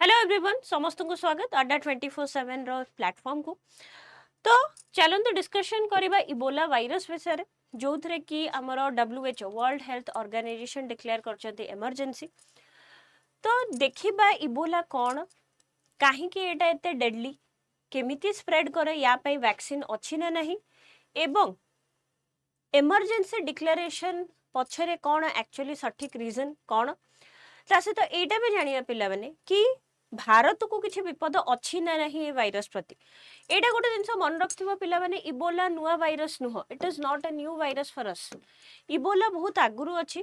Hello everyone समस्त को स्वागत अड्डा 24/7 रो प्लेटफॉर्म को। तो चलନ୍ତୁ डिस्कशन करबा इबोला वायरस विषय जो थरे कि हमर WHO World Health Organization declare करछथि इमरजेंसी। तो देखिबा इबोला कोन काहे कि एटा एते डेडली केमिति स्प्रेड करे या पई वैक्सीन अछि ना नहीं एवं इमरजेंसी डिक्लेरेशन पछरे कोन एक्चुअली सठिक रीजन कोन ता सहित एटा भी जानिया पिला माने कि भारत को किसी विपद अच्छी ना नहीं ये वायरस प्रति एटा गोटे जिनस मन रखिथिबो पिला माने इबोला नुआ वायरस नुह it is not a new virus for us. Ebola बहुत आगुरु अछि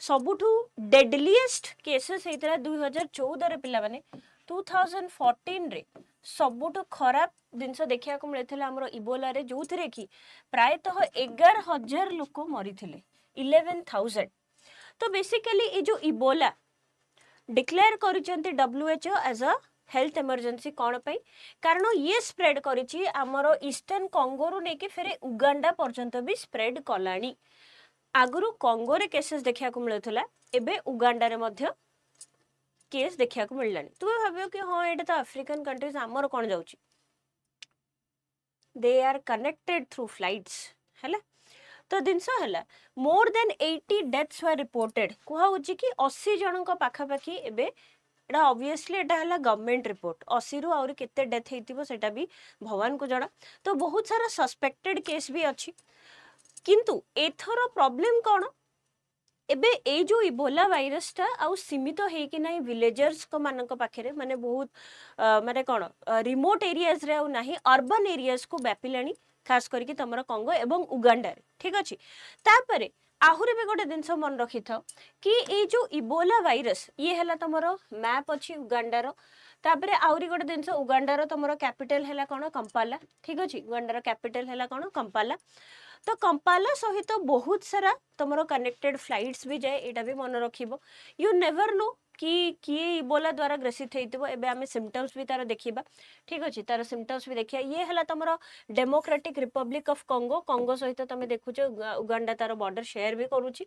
सबुठु डेडलीएस्ट केसेस हेतरा 2014 रे पिला माने 2014 रे सबुठु खराब जिनस देखिया को मिलथिला हमरो इबोला रे जोथरे कि प्रायतः 11,000 लोक मरिथिले 11,000। तो बेसिकली ए जो इबोला डिक्लेयर करिसेंती WHO as a health emergency कौन पाई कारण ये स्प्रेड करिछि हमरो ईस्टर्न कांगो रु नेकी फेरे उगांडा पर्यंत भी स्प्रेड कलानी। आगुरु कांगो रे केसेस देखिया को मिलथला एबे उगांडा रे मध्य केस देखिया को मिललानी। तुमे भाबियो कि हां एटा तो अफ्रीकन कंट्रीज हमर कोन जाउछि they are connected through flights हैला। तो दिन है more than 80 deaths were reported कहूँ कि 80 जन पाखापाखि एबे एटा ऑब्वियसली एटा हला गवर्नमेंट रिपोर्ट 80 रु आउरी केते डेथ हेतिबो सेटा भी भगवान को जणा। तो बहुत सारा सस्पेक्टेड केस भी अछि किंतु एथरो प्रॉब्लम कोन एबे ए जो इबोला वायरस टा आउ सीमित हे कि नाही विलेजर्स को मानक पाखरे माने बहुत माने कोन रिमोट एरियाज रे आउ नाही अर्बन एरियाज को व्यापिलानी खास करके तमरा कांगो एवं उगांडा रे ठीक अछि। तापरे आहुरे भी गोटे दिन मन रखी था कि ए जो इबोला वायरस ये हला तमरो मैप अछि उगांडा रो तापरे आहुरी गोटे दिन उगांडा रो तमरो कैपिटल हला कोन कंपाला ठीक अछि उगांडा रो कैपिटल हला कोन कंपाला। तो कंपाला सहित तो बहुत सारा तमरो कनेक्टेड फ्लाइट्स भी जाए एटा भी मन रखिबो यू नेवर नो कि किए इबोला द्वारा ग्रसित हेतिबो एबे आमे सिम्पटम्स भी तार देखिबा ठीक अछि तार सिम्पटम्स भी देखिया ये हला तमरो Democratic Republic of Congo Congo सहित तमे देखुछ उगांडा तार बॉर्डर शेयर भी करूची।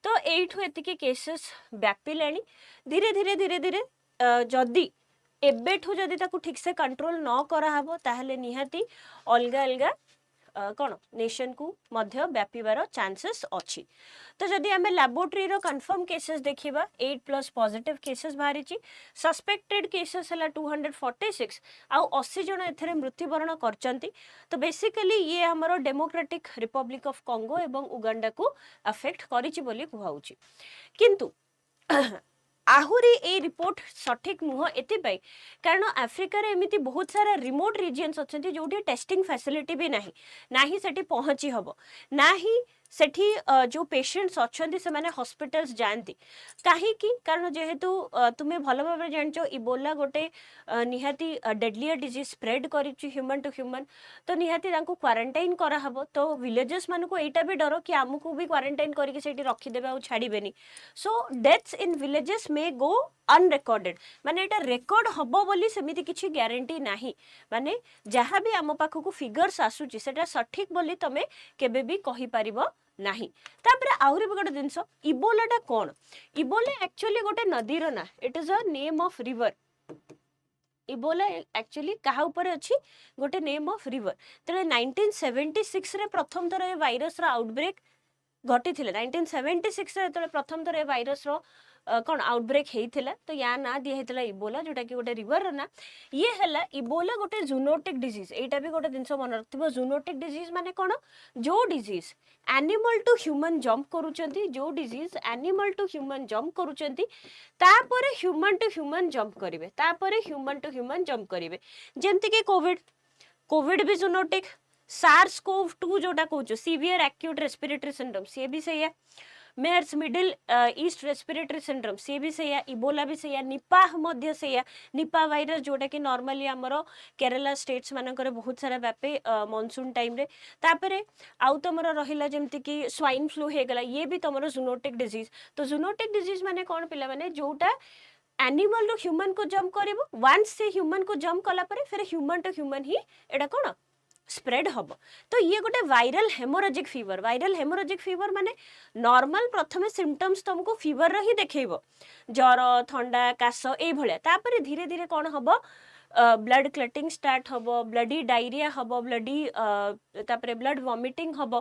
तो एठु एतिके केसेस व्यापिलानी धीरे धीरे धीरे धीरे जदी एबेठु जदी ताकू ठीक से कंट्रोल न करा हबो ताहले निहाती अलगा अलगा कौन नेशन को मध्य व्यापार चांसेस अच्छी। तो जदि आम लैबोरेटरी रो कंफर्म केसेस देखिबा 8+ पॉजिटिव केसेस बाहरी सस्पेक्टेड केसेस हला 246 आउ 80 जन एथरे मृत्युवरण करचंती। तो बेसिकली ये हमरो डेमोक्रेटिक रिपब्लिक ऑफ कांगो एवं उगांडा को अफेक्ट करिछि बोली कुहाउछि किंतु आहुरी ए रिपोर्ट सठिक नुह एथिपाई कारण आफ्रिका रे एमिति बहुत सारा रिमोट रीजन्स अच्छे जो टेस्टिंग फैसिलिटी भी नाही नाही सेठी पहुंची हबो नाही सेठी जो पेशेंट्स अच्छे से माने हॉस्पिटल्स जानती कहीं की कारण जेहेतु तुम्हें भल भाव जानचो इबोला गोटे निहाती डेडलियर डिजीज स्प्रेड करिछि ह्यूमन टू ह्यूमन। तो निहाती तांको क्वारंटाइन करा हबो तो विलेजेस मान को एटा भी डर कि आमको भी क्वारंटाइन करके सेठी रखी देबे आ छाड़ीबेनी। सो डेथ्स इन विलेजेस मे गो अनरेकॉर्डेड माने एटा रेकॉर्ड हबो बोली सेमिति किछि ग्यारंटी नाही माने जहाँ भी आम पाखक फिगर्स आसुची सेटा सठिक बोली तमे केबे भी कहि परिबो नाही। तापरे आहुरी भी गोटे जिनस इबोलाटा कोन इबोला एक्चुअली गोटे नदीर ना it is a name of river Ebola actually कहा ऊपर अच्छी गोटे नेम ऑफ रिवर। तेरे 1976 रे प्रथम थर ए वायरस रो आउटब्रेक घटी 1976 रे प्रथम थर ए वायरस रो कौन आउटब्रेक होता तो या ना दिया इबोला जोटा कि गोटे रिवर ना ये है इबोला गोटे जूनोटिक डिजीज एटा भी गोटे जिनस मन रखिबो जूनोटिक डिजीज माने कौन जो disease animal to human jump करूचंती जो disease animal to human jump करूचंती तापरे ह्यूमन टू ह्यूमन जंप करिवे तापरे ह्यूमन टू ह्यूमन जंप करिवे जेमति कि कोविड कोविड भी जूनोटिक सार्स कोव 2 जोटा कहूँ सीवियर एक्यूट रेस्पिरेटरी सिंड्रोम सी भी सही है MERS Middle East respiratory syndrome सी भी सही इबोला भी सही निपाह मध्य सही निपा वायरस जोटा कि नॉर्मली आमर केरला स्टेट्स मानकर बहुत सारा व्यापे मॉनसून टाइम रे तापरे आउ तमर रहिला जेमति कि स्वाइन फ्लू हे गला ये भी तमर जूनोटिक डिजीज। तो जूनोटिक डिजीज माने कौन पिला माने जोटा एनिमल टू ह्यूमन को जंप करिवो वंस से ह्यूमन को जंप कला परे फिर ह्यूमन टू ह्यूमन ही एटा कौन स्प्रेड हम। तो ये गोटे वायरल हेमोरेजिक फीवर माने नॉर्मल प्रथमे सिम्पटम्स तुमको फीवर ही देखैबो, ज्वर थंडा काश ए भलिया, तापर धीरे धीरे कौन हम ब्लड क्लटिंग स्टार्ट हम, ब्लडी डायरिया हम, तापर ब्लड वॉमिटिंग हम,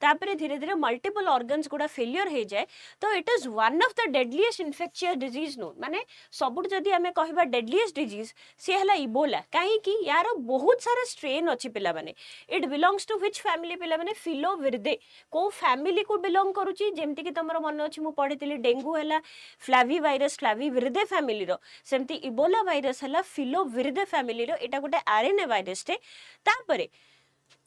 तापर धीरे धीरे मल्टीपल ऑर्गन्स गुड़ा फेलियर हो जाए। तो it is one of the deadliest infectious disease no, माने सबुठ जदि आमे कहबा डेडलीस्ट डिजीज सी हला इबोला। कहीं यार बहुत सारा स्ट्रेन अच्छी पिला माने, it belongs to which family पिला माने फिलोविरिडे, को फैमिली को बिलोंग करूची, जेमति कि तमरो मन अछि मु पढितली डेंगू हला फ्लाविवायरस फ्लाविविरिडे फैमिली रो, सेमति इबोला वायरस हला फिलोविरिडे फैमिली रो। एटा गोटे आरएनए वायरस टे। तापरे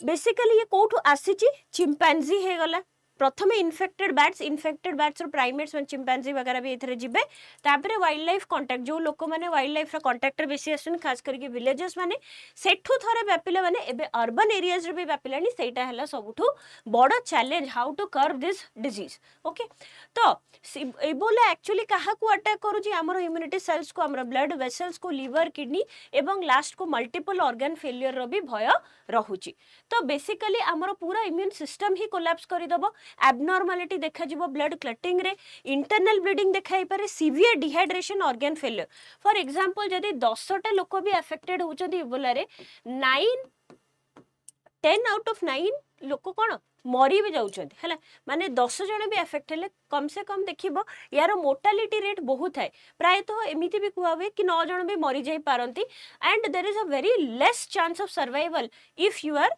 बेसिकली ये कोठु आसीची, चिंपैंजी हे गला प्रथमे इन्फेक्टेड बैट्स और प्राइमेट्स में चिंपैंजी वगैरह भी एथरे जिबे। तापरे वाइल्ड लाइफ कांटेक्ट, जो लोक माने वाइल्ड लाइफ रा कांटेक्ट रे बेसी आसन, खास करके विलेजेस माने सेठू थरे व्यापिले माने एबे अर्बन एरियाज रे भी व्यापिलानी। सेटा हला सबुठू बड़ challenge how to curb this disease. Okay, तो इबोला एक्चुअली काहा को अटैक करूची, हमर इम्यूनिटी सेल्स को, हमर ब्लड वेसल्स को, लिवर किडनी एवं लास्ट को मल्टीपल ऑर्गन फेलियर रो भी भय रहुची। तो बेसिकली हमर पूरा इम्यून सिस्टम ही कोलैप्स करि दबो। एबनॉर्मालिटी देखा जीवो ब्लड क्लटिंग रे, इंटरनल ब्लीडिंग देखाई पारे, severe dehydration, organ failure. For example जदि 10टा लोक भी अफेक्टेड होचंदी इबोला रे, 10 आउट ऑफ 9 लोक कोन मरी भी जाउछंती हैला, माने 10 जण भी अफेक्ट हेले कम से कम देखिबो यार मोर्टालिटी रेट बहुत है। प्राय तो एमिति भी कुआ हुए कि 9 जण भी मरी जाई पारंती, and there is a very less chance of survival if you are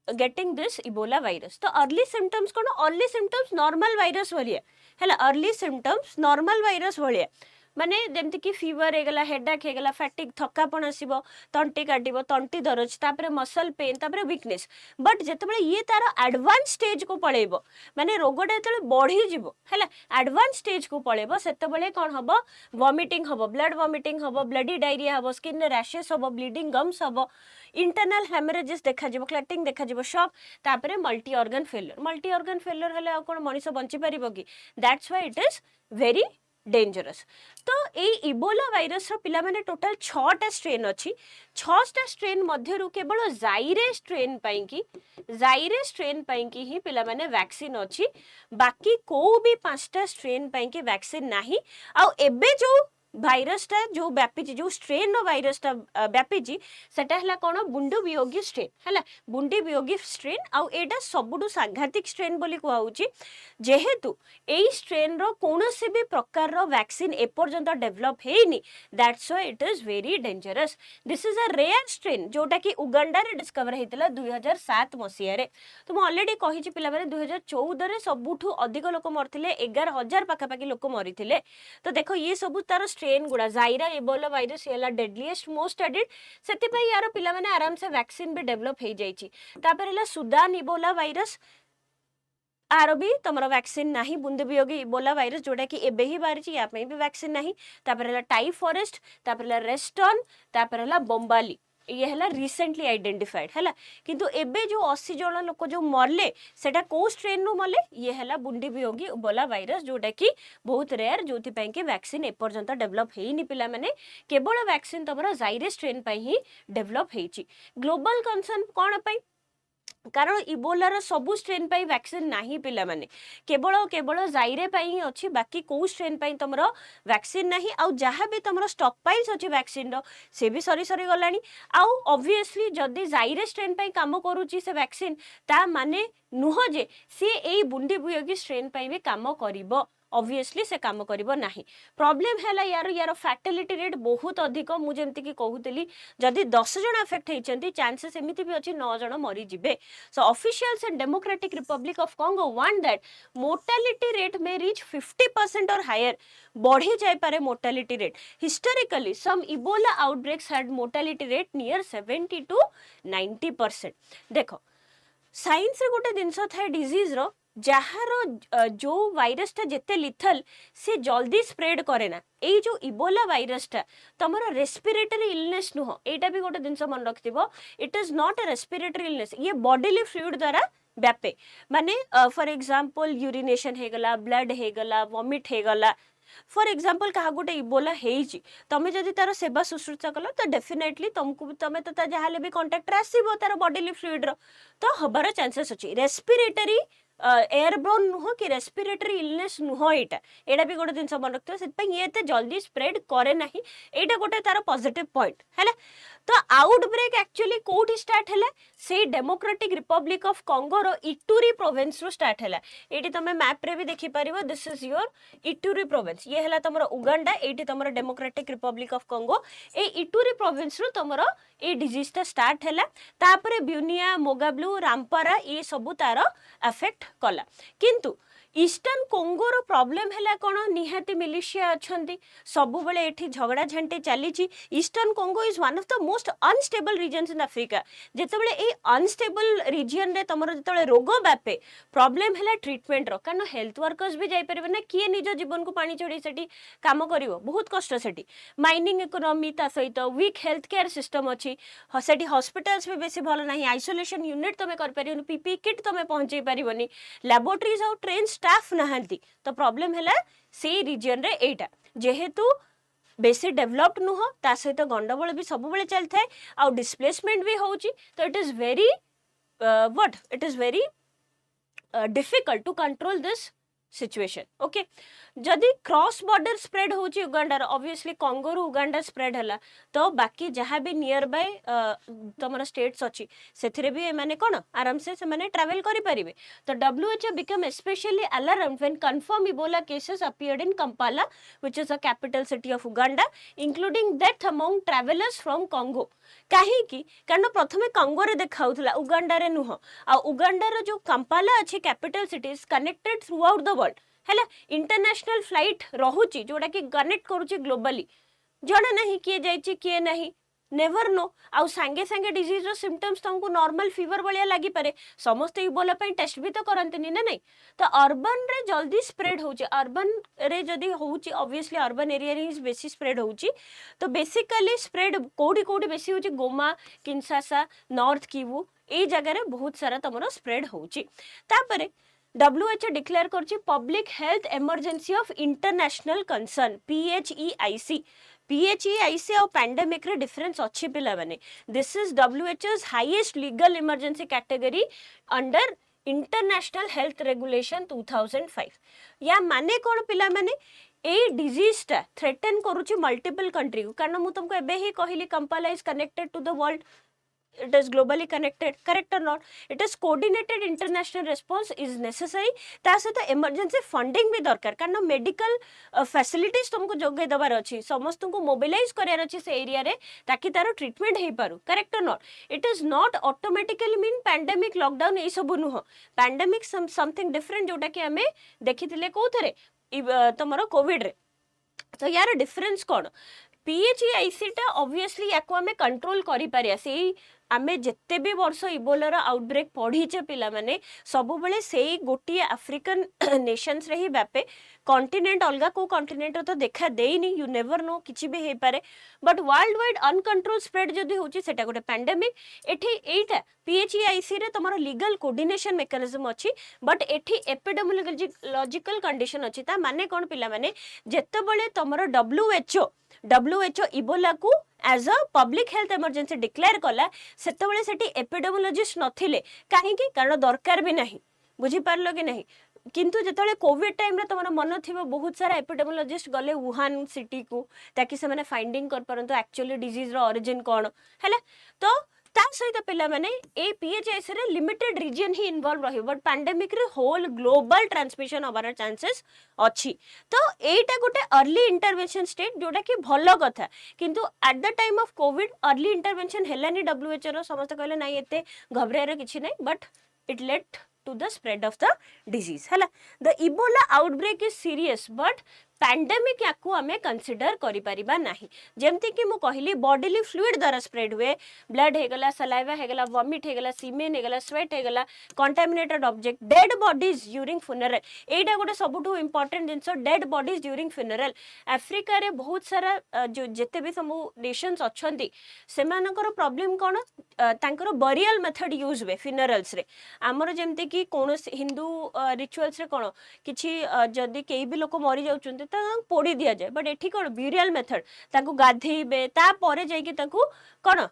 getting this Ebola virus. तो अर्ली सिम्पटम्स कौन, अर्ली सिम्पटम्स नॉर्मल वायरस भलिया हैला, अर्ली सिम्पटम्स नॉर्मल वायरस भलिया, माने जेमति कि फीवर हेगला, हेडेक हेगला, फैटिक, थकापन आसीबो, तंटी काटिबो, तंटी दरज, तापरे मसल पेन, तापरे वीकनेस। बट जेतेबेले ये तार एडवांस स्टेज को पळेबो, माने रोगटा जेतेबेले बढ़ी जिवो हैला, एडवांस स्टेज को पळेबो, सेतेबेले कोन हबो, वॉमिटिंग हबो, ब्लड वॉमिटिंग हबो, ब्लडी डायरिया हबो, स्किन रैशेस हबो, ब्लीडिंग गम्स हबो, इंटरनल हेमरेजेस देखा जिवो, क्लटिंग देखा जिवो, शॉक, तापरे मल्टी ऑर्गन फेलियर हेले आ कोन मनिष बंची परिबो कि? That's why it is very dangerous. तो ये इबोला वायरस रो पिला माने टोटल 6टा स्ट्रेन अछि। 6टा स्ट्रेन मध्यरु केवल जाइरे स्ट्रेन पई की ही पिला माने वैक्सीन अछि, बाकी को भी 5टा स्ट्रेन पई की वैक्सीन नाही। आ एबे जो भाइरस टा जो व्यापीची, जो स्ट्रेन रो भाइरस टा व्यापीची, सेटा हला कोन बुंडू वियोगी स्ट्रेन हला, बुंडी वियोगी स्ट्रेन। आ एटा सबुडु सांघातिक स्ट्रेन बोली कुआ होची, जेहेतु एई स्ट्रेन रो कोनोसी भी प्रकार रो वैक्सीन ए पर्यंत डेवलप हेनी, that's why it is very dangerous. This is a rare strain जोटा कि उगांडा रे डिस्कवर हेतिला 2007 मसिया रे। तो म ऑलरेडी कहिची पिला माने 2014 रे सबुठु अधिक लोक मरथिले, 11,000 पाखा पाखी लोक मरिथिले। तो देखो ये सब तार स्ट्रेन गुड़ा, जाइरा इबोला वायरस येला डेडलीस्ट मोस्ट एडिड, सेति पई यार पिला माने आराम से वैक्सीन भी डेवलप हे जाईची। तापर हला सुदान इबोला वायरस, आर भी तुम वैक्सीन नाही, बुंदे वियोगी इबोला वायरस जोटा कि एबे ही बाहरी, या भी वैक्सीन नाही। तापर हला टाई फॉरेस्ट, तापर हला रेस्टन, तापर हला बम्बाली, ये हला रिसेंटली आइडेंटिफाइड हैला। किंतु एबे जो 80 जण लोक जो मरले सेटा को स्ट्रेन नु मरले, ये हला बुंडी वियोगी इबोला वायरस जोटा कि बहुत रेयर, जोथि पई कि वैक्सीन ए पर्यंत डेवलप हेनी। पिला माने केवल वैक्सीन तमरा जाइरे स्ट्रेन पई ही डेवलप हेची। ग्लोबल कंसर्न कोन पई, कारण इबोला रो सबु स्ट्रेन पई वैक्सीन नाही पिला माने, केवल जाइरे पई ही अछि, बाकी को स्ट्रेन पई तमरो वैक्सीन नाही। आ जहा भी तमरो स्टॉक पाइल्स अछि वैक्सीन रो, से भी सरी गलानी। आ ऑब्वियसली जदी जाइरे स्ट्रेन पई काम करूची से वैक्सीन, ता माने नुह जे से एई बुंडी बुयोगी स्ट्रेन पई भी काम करिवो, ऑब्वियसली से काम करिवो नाही। प्रॉब्लम हैला यार फैटेलिटी रेट बहुत अधिक। मु जेमति कि कहूतली जदी 10 जण अफेक्ट हेचंती, चांसेस एमिति भी अछि 9 जण मरि जिवे। So officials in Democratic Republic of Congo want that mortality rate may reach 50% or higher, बढ़ी जाय पारे mortality rate. Historically some Ebola outbreaks had mortality rate near 70 to 90%। देखो साइंस रे गोटे जिनस थाए डिजीज रो, जहार जो वायरस टा जेते लिथल से जल्दी स्प्रेड करे ना। ए जो इबोला वायरस टा तमरो रेस्पिरेटरी इलनेस नुह, एटा भी गोटे जिनस मन रखथिबो, it is not a respiratory illness. ये बॉडीली फ्लूइड द्वारा व्यापे, माने फॉर एग्जांपल यूरिनेशन हे गला, ब्लड हे गला, वॉमिट हे गला, फॉर एग्जांपल कहा गोटे इबोला हेइची तमे जदि तार सेवा शुश्रूषा कल तो डेफिनेटली तुमको तमे तो जहाँ भी कंटाक्ट आसो तार बॉडीली फ्लूइड तो हबार चांसेस अच्छी रेस्पिरेटरी एयरबोर्न नुह कि रेस्पिरेटरी इलनेस नुह यहाँ भी गोटे जिन मन रखिए से ये जल्दी स्प्रेड करे ना यहाँ गोटे तार पॉजिटिव पॉइंट है तो आउटब्रेक एक्चुअली कौटी स्टार्ट है से डेमोक्रेटिक रिपब्लिक ऑफ कंगो रो इटूरी प्रोविंस रू स्टार्ट है ये तुम मैप रे भी देखि पारिबो this is your Ituri province ये है तुम उगांडा ये तुम डेमोक्रेटिक रिपब्लिक ऑफ कंगो ए इटूरी प्रोविंस रू तुम ये डिजीज टा स्टार्ट है तापरे ब्यूनिया मोगाब्लू रामपारा ये सब तार अफेक्ट कला किंतु ईस्टर्न कोंगोर प्रॉब्लम है कौन निहाती मिलिशिया अच्छा सब बेले ये झगड़ा झांटी चली eastern Congo is one of the most unstable regions in Africa जितेबाला ये अनस्टेबल रीजन रे तुम जो रोग व्यापे प्रॉब्लम है ट्रिटमेंट रो कारण हेल्थ वर्कर्स भी जापर ना किए निज जीवन को पानी चढ़ी से काम कर बहुत कष्ट से माइनिंग इकोनॉमी ता सहित वीक हेल्थ केयर सिस्टम अच्छी से हॉस्पिटल्स भी बेसी भल ना आइसोलेशन यूनिट तुम कर पीपी किट तुम पहुंचे पारनी लैबोरेटरीज और ट्रेन स्टाफ नहांती तो प्रॉब्लम है से रीजन रे एटा जेहेतु बेसी डेवलप्ड नुह ता सहित गंडगोल भी सब बेले चलता है आउ डिस्प्लेसमेंट भी होची तो it is very it is very difficult to control this situation okay जदि क्रॉस बॉर्डर स्प्रेड होची उगांडा ऑब्वियसली कंगो रु उगांडा स्प्रेड हला तो बाकी जहाँ भी नियर बाय तुम स्टेट्स अच्छी से भी माने कौन आराम से माने ट्रैवल करि परिबे तो WHO become specially alarmed when confirm Ebola cases appeared in Kampala which is a capital city of Uganda including death among travellers from Congo कहीं कारण प्रथमे कंगो रे देखाउथला उगांडा रे नुह आ उगांडा रो जो कंपाला अच्छी capital city is connected through out the world है international flight रोची जोड़ा कि कनेक्ट करुच्ची ग्लोबली जना नहीं किए जाइए किए नहीं नेवर नो आउ सांगे सांगे डिजीज रो सिम्पटम्स तुमको नॉर्मल फीवर भाया लगी पारे समस्त इबोला टेस्ट भी तो करते ना नहीं तो अर्बन रे जल्दी स्प्रेड होची अर्बन रे जदी होची ऑब्वियसली अर्बन एरिया रे बेसी स्प्रेड होची तो बेसिकली स्प्रेड कोडी कोडी बेसी होची गोमा किन्सासा नॉर्थ किवू ए जगह रे बहुत सारा तुमरो स्प्रेड होची तापरे WHO डिक्लेयर करछि public health emergency of international concern PHEIC PHEIC और पैंडेमिक रे डिफरेंस अच्छी पिला माने this is WHO's highest legal emergency category under international health regulation 2005 या माने कौन पिला माने ए डिजीज टा थ्रेटन करूची मल्टीपल कंट्री कारण मु तुमको एबे ही कहली Kampala is connected to the world it is globally connected correct or not it is coordinated international response is necessary ता सहित emergency funding भी दरकार कारण मेडिकल फैसिलिटीज तुमको जोगे दबार अच्छी समस्त को मोबिलाइज करार अच्छी से एरिया रे ताकि तार ट्रीटमेंट हो पारू करेक्ट और not it is not automatically mean pandemic lockdown ये सब नुह पैंडेमिक समथिंग डिफरेंट जोटा कि आम देखी कौन तुम कोविड रे तो यार डिफरेंस कौन PHEIC टा ऑब्वियसली या आम कंट्रोल कर आमे जिते भी वर्ष इबोलार आउटब्रेक पढ़ीचे पिला माने सब बेले से गोटे अफ्रिकन नेशंस रे ही व्यापे कॉन्टिनेंट अलगा को कॉन्टिनेंट तो देखा देनी यू नेवर नो किछि भी हे पारे but world wide uncontrol spread जदि होची सेटा गोटे पैंडेमिक एठी एटा PHEIC रे तमरो लीगल कोऑर्डिनेशन मेकानिज्म अछि बट एठी एपिडेमियोलॉजिकल कंडीशन अछि ता माने कोन पिला माने जेते बेले तमरो WHO इबोला को as a public health emergency declare कला सेतबेले सेठी एपिडेमियोलॉजिस्ट नथिले काहे कि कारण दरकार भी नहीं बुझी पारलो कि नहीं किंतु जेतले कोविड टाइम रे तमरो मन थिबो बहुत सारा एपिडेमियोलॉजिस्ट गले वुहान सिटी को ताकि से माने फाइंडिंग कर परंतु एक्चुअली डिजीज रो ओरिजिन कोन हैले तो ता सहित पिला माने ए PHEIC रे लिमिटेड रीजन ही इन्वॉल्व रही बट पैंडेमिक रे होल ग्लोबल ट्रांसमिशन होबार चांसेस अच्छी तो एटा गोटे अर्ली इंटरवेंशन स्टेट जोटा कि भलो कथा किंतु at the time of COVID early intervention हेलानी WHO रो समस्त कहले नाही एते घबरायर किछि नाही but it let to the spread of the disease है the Ebola outbreak is serious but pandemic याकू आम कंसीडर करिपरिबा नाही जेमती कि मु कहली बॉडीली फ्लूइड द्वारा स्प्रेड हुए ब्लड हेगला सलाइवा हेगला वॉमिट हेगला सीमेन हेगला स्वेट हेगला contaminated object dead bodies during funeral एटा गोटे सबुठु इंपोर्टेंट जिंस dead bodies during funeral Africa रे बहुत सारा जो जेते भी सब नेशंस अछंती सेमानकर प्रॉब्लम कोन तांकर बरियल मेथड यूज हुए फ्यूनरल्स रे हमर जेमती कि कोन हिंदू रिचुअल्स रे कोन किछि जदी केई भी लोक मरि जाउचंती तो पोड़ी दि जाए बट एठी कोन ब्यूरियल मेथड ताको गाधेबे तापर जाइके ताको कोन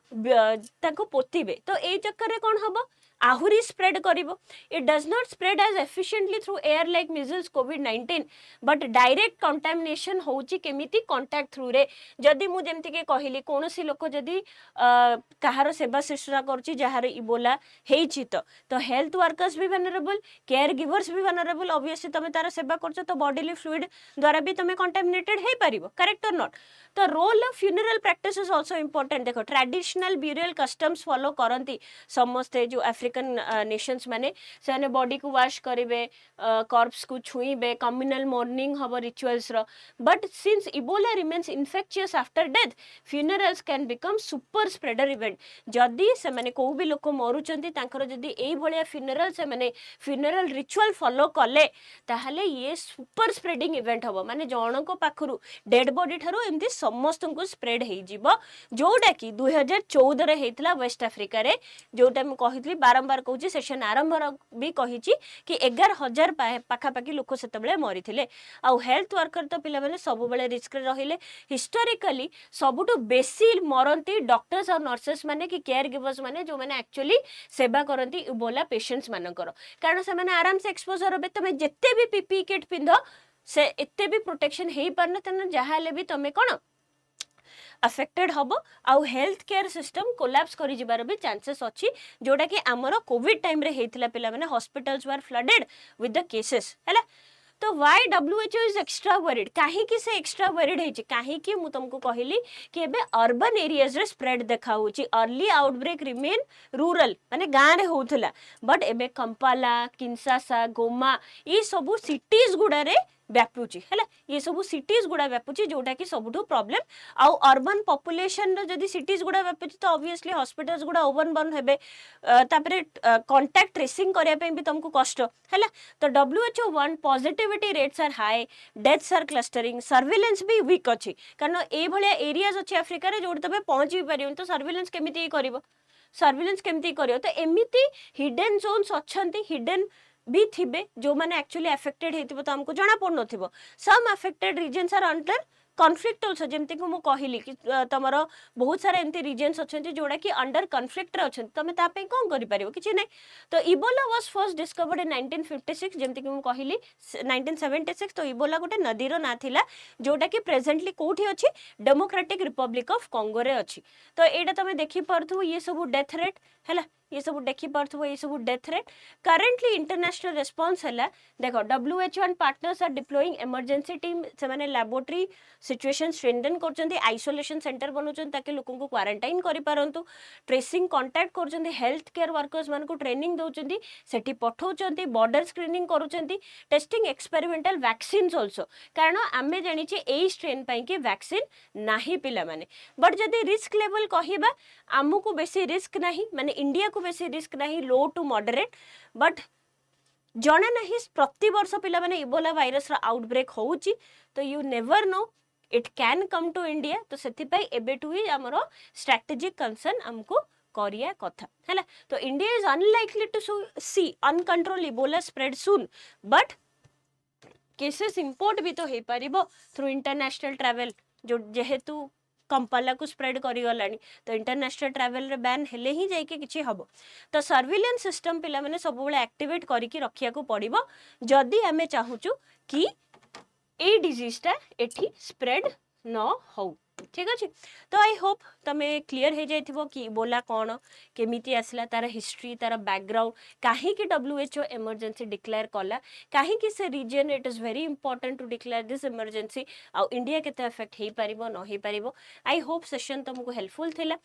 ताको पोतीबे तो एई चक्कर रे कोन हबो आहुरी स्प्रेड करिवो it does not spread as efficiently through air like measles कोविड-19 बट डायरेक्ट कंटामिनेशन होची केमिति कांटेक्ट थ्रू रे जदी मु जेमति के कहिली कोनोसी लोक जदी कहार सेवा शुश्रूषा करची जहार इबोला हेची तो हेल्थ वर्कर्स भी वनरेबल केयर गिवर्स भी वनरेबल ऑब्वियसली तमे तार सेवा करछ तो बॉडीली फ्लूइड द्वारा भी तमे कंटामिनेटेड हे परिबो करेक्ट और नॉट तो role of funeral practice is also important देखो ट्रेडिशनल ब्यूरियल कस्टम्स फॉलो करंती समस्ते जो अफ्रीकन नेशंस माने से बॉडी को वाश करेंगे कॉर्प्स को छुईबे कम्युनल मॉर्निंग हम rituals but since Ebola remains infectious after death funerals can become super spreader event जदि से माने को भी लोक मरुचंती तांकर जदि एई भलिया फ्यूनरल से माने फ्यूनरल रिचुअल फॉलो कले ताहले ये सुपर स्प्रेडिंग इवेंट हबो माने जणको पाखरु डेड बॉडी थारो एमती समस्त को स्प्रेड हे जिवो जोटा कि 2014 रे हेतला वेस्ट अफ्रीका रे जोटा मैं कहितली बारंबार कहूँ सेशन आरंभ भी कही कि 11,000 पाखापाखि लोक से मरी आउ हेल्थ वर्कर तो पिला सब रिस्क रहिले हिस्टोरिकली सबुठु बेसी मरती डॉक्टर्स और नर्सेस माने कि केयर गिवर्स माने जो माने एक्चुअली सेवा करती इबोला पेशेंट्स मानकर कारण से माने आराम से एक्सपोजर होबे तमे जेते भी पीपी किट पिंध से एते भी प्रोटेक्शन हेई पारना तने जहाले भी तमे कोन अफेक्टेड हबो आउ हेल्थ केयर सिस्टम कोलैप्स करि जिबार भी चांसेस अछि जोटा कि हमरो कोविड टाइम रे हेतिला पिला माने hospitals were flooded with the cases हैला तो why WHO is extra worried काहे कि से एक्स्ट्रा वरीड हे काहे कि मु तुमको कहली कि एबे अर्बन एरियाज रे स्प्रेड देखा होची अर्ली आउटब्रेक रिमेन रूरल माने गां रे होथला बट एबे कंपाला किंसासा गोमा ई सब सिटीज गुडा रे व्यापुची है ये सब सिटीज गुड़ा व्यापुची जोटा कि सबुठु प्रॉब्लम आउ अर्बन पॉपुलेशन जदी सिटीज गुड़ा व्यापुची तो ऑब्वियसली हॉस्पिटल्स गुड़ा ओवन बन हेबे तापरे कांटेक्ट ट्रेसिंग करिया पे भी तुमको कष्ट हैला तो WHO one positivity rates are high deaths are clustering surveillance भी वीक अछि कारण ए भलिया एरियाज अछि अफ्रीका रे जोड तबे पहुंच भी परियो तो सर्विलेंस केमिति करिवो सर्विलेंस केमिति करियो तो एमिति हिडन जोन्स अछंती हिडन भी थिबे जो माने एक्चुअली अफेक्टेड हेतिबो तो हमको जाना पड़ नथिबो some affected regions are under conflict also जेमति को मु कहिली कि तमरो बहुत सारे एंती रीजन्स अछंती जोडा कि अंडर कॉन्फ्लिक्ट रे अछंती तमे ता पे कोन करि परिबो किछि नै तो Ebola was first discovered in 1956 जेमति कि मु कहिली 1976 तो इबोला गोटे नदी रो ना थिला जोडा कि प्रेजेंटली कोठी अछि डेमोक्रेटिक रिपब्लिक ऑफ कांगो रे अछि तो एडा तमे देखि परथु ये सब डेथ रेट हैला ये सब देखि परथु ये सब death rate currently international response हैला देखो WHO and partners are deploying emergency team से माने लैबोरेटरी सिचुएशन स्ट्रेंथन करचंती आइसोलेशन सेंटर बनउचन ताकि लोकन को क्वारंटाइन करि पारंतु ट्रेसिंग कांटेक्ट करचंती हेल्थ केयर वर्कर्स मान को ट्रेनिंग दउचंती सेठी पठौचंती बॉर्डर स्क्रीनिंग करूचंती टेस्टिंग एक्सपेरिमेंटल वैक्सीन्स आल्सो कारण आमे जानि छि एई स्ट्रेन पई के वैक्सीन नाही पिला माने बट जदी रिस्क लेवल कहिबा आमुको बेसी रिस्क नाही माने इंडिया को बेसी रिस्क नाही लो टू मॉडरेट बट जणे नहीं प्रति वर्ष पिला माने इबोला वायरस रा आउटब्रेक होउची तो you never know it can come to India तो सेति पई एबेटू ही हमरो स्ट्रेटेजिक कंसर्न हमको करिया कथा हैला तो India is unlikely to see uncontrol Ebola spread soon but cases import भी तो हे परिबो थ्रू इंटरनेशनल ट्रैवल जो जेहेतु कंपाला को स्प्रेड करी गलानी तो इंटरनेशनल ट्रैवल रे बैन हेले ही जाई के किछि हबो तो सर्विलेंस सिस्टम पिला माने सब बेले एक्टिवेट करी की रखिया को पड़िबो जदी हमें चाहूचु कि ए डिजीज ता एठी स्प्रेड न हो ठीक अछि तो आई होप तमे क्लियर हे जाइथिबो कि इबोला कोन केमिति आसला तार हिस्ट्री तार बैकग्राउंड काहे कि WHO इमरजेंसी डिक्लेयर कला काहे कि से reason it is very important to declare this emergency आ इंडिया केते इफेक्ट हे परिबो न हे परिबो आई होप सेशन तुमको हेल्पफुल थिला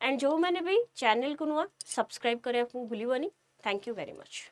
एंड जो माने भी चैनल को नुआ सब्सक्राइब करिया को भूलिबोनी थैंक यू वेरी मच।